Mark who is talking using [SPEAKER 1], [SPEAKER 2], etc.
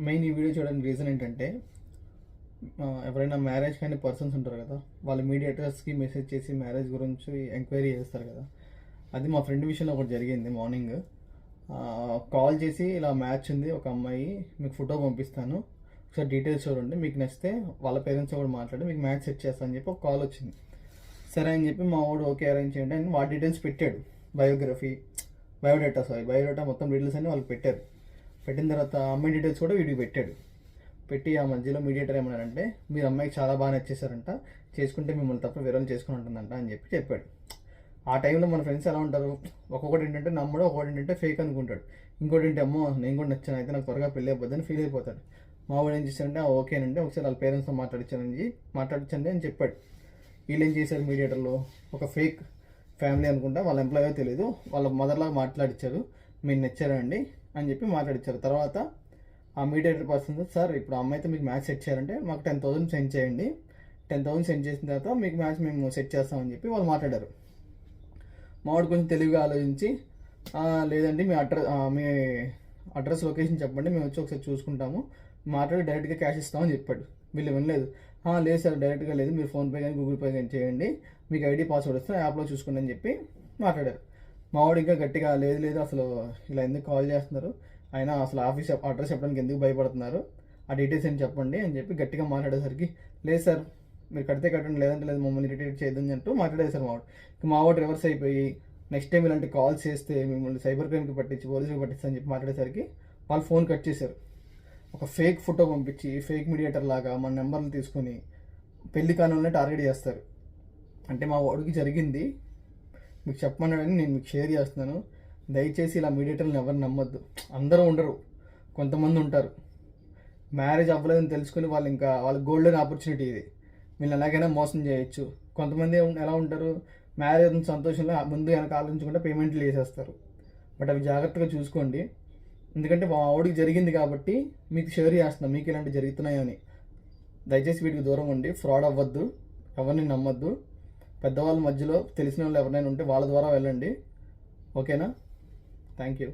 [SPEAKER 1] Main ఈ video చూడడానికి reason ఏంటంటే ఎవరైనా మ్యారేజ్ కానీ పర్సన్స్ ఉంటారు కదా, వాళ్ళు మీడియేటర్స్కి మెసేజ్ చేసి మ్యారేజ్ గురించి ఎంక్వైరీ చేస్తారు కదా. అది మా ఫ్రెండ్ విషయంలో ఒకటి జరిగింది. మార్నింగ్ కాల్ చేసి ఇలా మ్యాచ్ ఉంది, ఒక అమ్మాయి మీకు ఫోటో పంపిస్తాను, ఒకసారి డీటెయిల్స్ చూడండి, మీకు నచ్చితే వాళ్ళ పేరెంట్స్ కూడా మాట్లాడి మీకు మ్యాచ్ సెట్ చేస్తా అని చెప్పి ఒక కాల్ వచ్చింది. సరే అని చెప్పి మా వాడు ఓకే అరేంజ్ చేయండి అని వాడి డీటెయిల్స్ పెట్టాడు. బయోడేటా మొత్తం డీటెయిల్స్ అన్ని వాళ్ళకి పెట్టారు. పెట్టిన తర్వాత అమ్మాయి డీటెయిల్స్ కూడా వీడికి పెట్టాడు. పెట్టి ఆ మధ్యలో మీడియేటర్ ఏమన్నారంటే, మీరు అమ్మాయికి చాలా బాగా నచ్చేసారంట, చేసుకుంటే మిమ్మల్ని తప్ప వేరే చేసుకుని ఉంటుందంట అని చెప్పి చెప్పాడు. ఆ టైంలో మన ఫ్రెండ్స్ ఎలా ఉంటారు, ఒక్కొక్కటి ఏంటంటే నమ్మడు, ఒక్కొక్కటి ఏంటంటే ఫేక్ అనుకుంటాడు, ఇంకోటి ఏంటి అమ్మో నేను కూడా నచ్చాను అయితే నాకు త్వరగా పెళ్ళి అయిపోద్దని ఫీల్ అయిపోతాడు. మా వాడు ఏం చేశారంటే ఓకేనంటే ఒకసారి వాళ్ళ పేరెంట్స్తో మాట్లాడించండి అని చెప్పాడు. వీళ్ళు ఏం చేశారు, మీడియేటర్లో ఒక ఫేక్ ఫ్యామిలీ అనుకుంటా, వాళ్ళ ఎంప్లాయో తెలియదు, వాళ్ళ మదర్లాగా మాట్లాడించారు, మీరు నచ్చారండి అని చెప్పి మాట్లాడించారు. తర్వాత ఆ మీడియేటర్ పర్సన్, సార్ ఇప్పుడు అమ్మాయితో మీకు మ్యాచ్ సెట్ చేయాలంటే మాకు 10,000 సెండ్ చేయండి, 10,000 సెండ్ చేసిన తర్వాత మీకు మ్యాచ్ మేము సెట్ చేస్తామని చెప్పి వాళ్ళు మాట్లాడారు. మావాడు కొంచెం తెలివిగా ఆలోచించి, లేదండి మీ అడ్రస్ లొకేషన్ చెప్పండి, మేము వచ్చి ఒకసారి చూసుకుంటాము, మాట్లాడి డైరెక్ట్గా క్యాష్ ఇస్తామని చెప్పాడు. వీళ్ళు వినలేదు. లేదు సార్ డైరెక్ట్గా లేదు, మీరు ఫోన్పే కానీ గూగుల్ పే కానీ చేయండి, మీకు ఐడి పాస్వర్డ్ వస్తే యాప్లో చూసుకోండి అని చెప్పి మాట్లాడారు. మావాడు ఇంకా గట్టిగా లేదు అసలు ఇలా ఎందుకు కాల్ చేస్తున్నారు, అయినా అసలు ఆఫీస్ అడ్రస్ చెప్పడానికి ఎందుకు భయపడుతున్నారు, ఆ డీటెయిల్స్ ఏం చెప్పండి అని చెప్పి గట్టిగా మాట్లాడేసరికి, లేదు సార్ మీరు కడితే కట్టండి, లేదంటే లేదు మమ్మల్ని ఇరిటేట్ చేయదని అంటూ మాట్లాడేశారు మావాడు. మావాడు రివర్స్ అయిపోయి నెక్స్ట్ టైం ఇలాంటి కాల్స్ చేస్తే మిమ్మల్ని సైబర్ క్రైమ్కి పట్టించి పోలీసులకు పట్టించి అని చెప్పి మాట్లాడేసరికి వాళ్ళు ఫోన్ కట్ చేశారు. ఒక ఫేక్ ఫోటో పంపించి ఫేక్ మీడియేటర్ లాగా మన నెంబర్లు తీసుకొని పెళ్లి కానులనే టార్గెట్ చేస్తారు. అంటే మా వాడికి జరిగింది మీకు చెప్పమన్నాడని నేను మీకు షేర్ చేస్తున్నాను. దయచేసి ఇలా మీడియేటర్లను ఎవరు నమ్మొద్దు. అందరూ ఉండరు, కొంతమంది ఉంటారు. మ్యారేజ్ అవ్వలేదని తెలుసుకుని వాళ్ళ గోల్డెన్ ఆపర్చునిటీ ఇది, వీళ్ళు ఎలాగైనా మోసం చేయొచ్చు. కొంతమంది ఎలా ఉంటారు, మ్యారేజ్ సంతోషంలో ముందు వెనక ఆలోచించకుండా పేమెంట్లు వేసేస్తారు. బట్ అవి జాగ్రత్తగా చూసుకోండి, ఎందుకంటే మా ఆవిడికి జరిగింది కాబట్టి మీకు షేర్ చేస్తున్నాం, మీకు ఇలాంటివి జరుగుతున్నాయని. దయచేసి వీటికి దూరం ఉండి ఫ్రాడ్ అవ్వద్దు, ఎవరిని నమ్మొద్దు. పెద్దవాళ్ళ మధ్యలో తెలిసిన వాళ్ళు ఎవరైనా ఉంటే వాళ్ళ ద్వారా వెళ్ళండి. ఓకేనా? Thank you.